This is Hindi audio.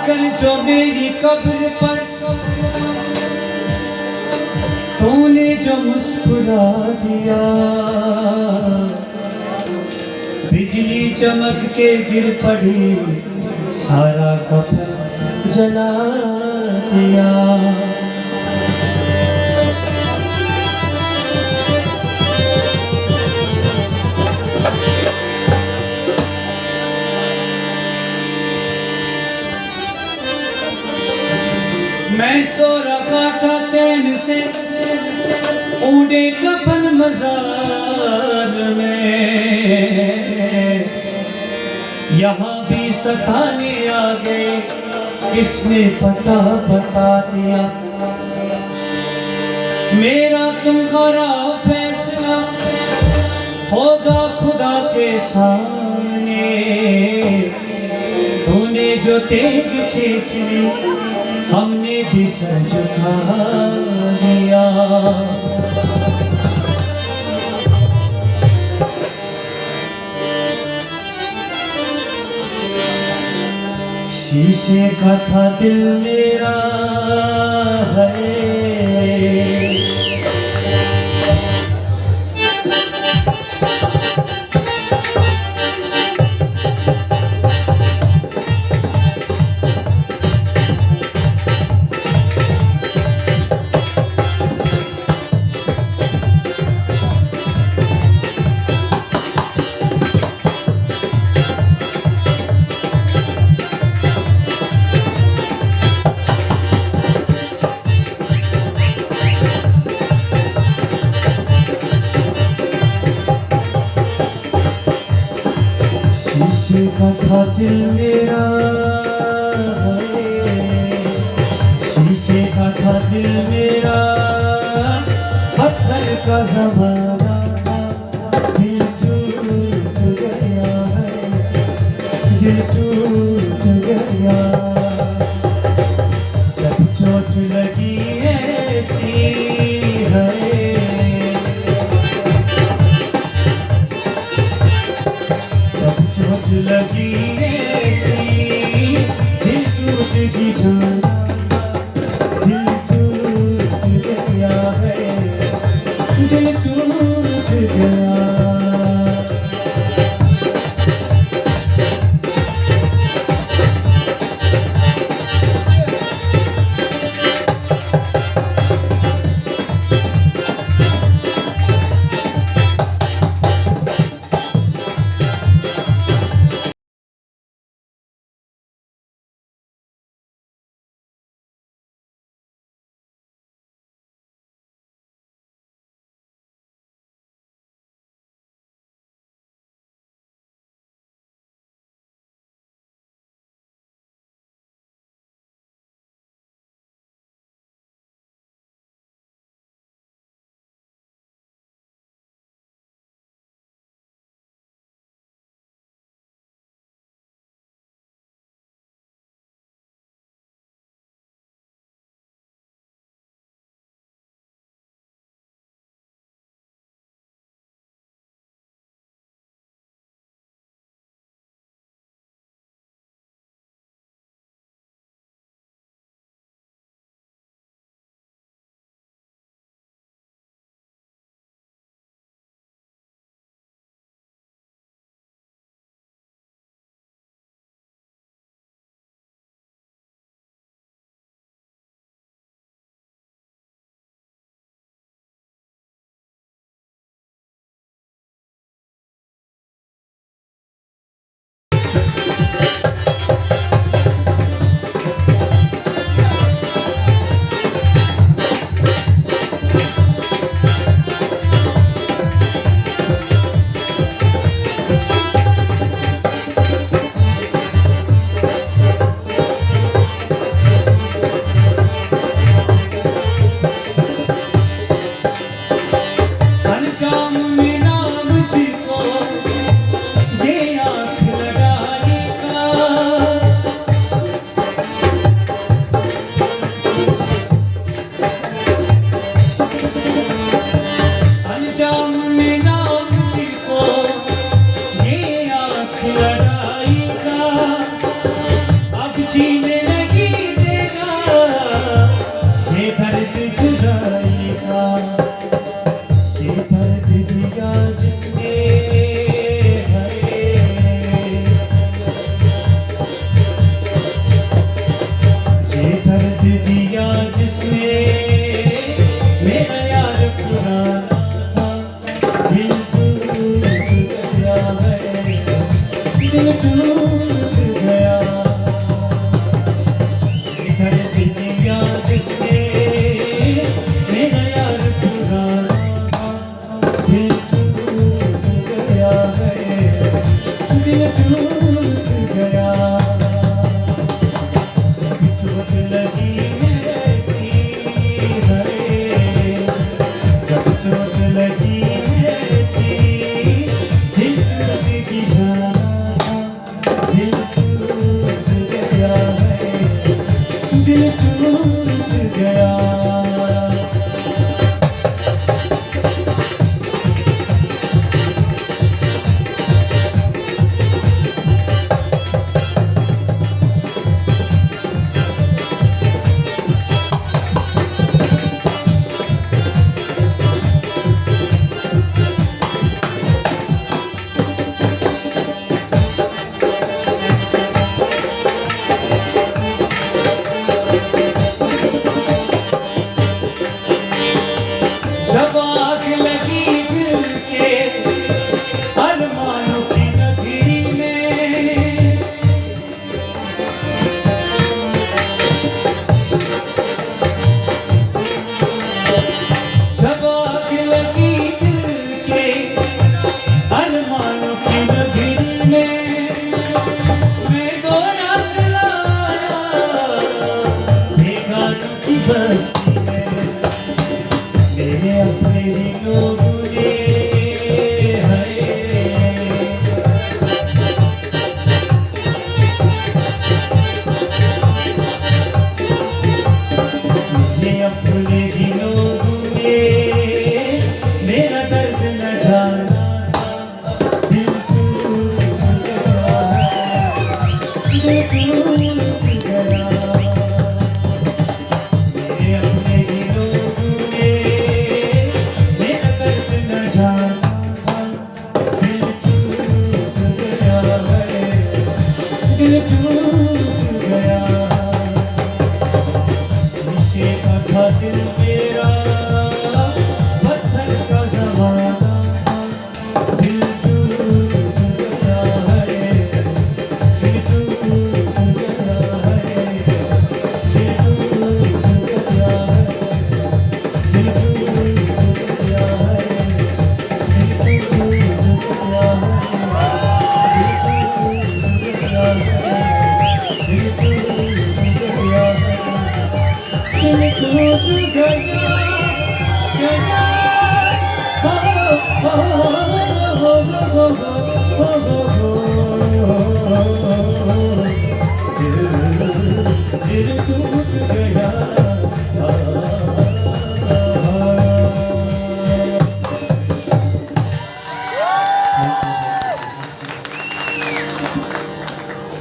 आकर जो मेरी कब्र पर तूने जो मुस्कुरा दिया, बिजली चमक के गिर पड़ी, सारा कफन जला दिया। मैं सो रखा था चैन से ऊड़े कफन मजार में, यहाँ भी सताने आ गए, किसने पता बता दिया। मेरा तुम्हारा फैसला होगा खुदा के सामने, तूने जो तेग खींच ली हमने भी सर झुका दिया। शीशे का था दिल मेरा है, शीशे का था दिल मेरा है, शीशे का था दिल मेरा, पत्थर का ज़माना, दिल टूट गया है, दिल टूट गया। जब चोट लगी ऐसी है, चोट लगी ऐसी, दिल टूट की जाना, दिल टूट गया है, दिल टूट गया। दिल टूट गया इधर दिन याद से मेरा यार पुराना दिल टूट गया है दिल टूट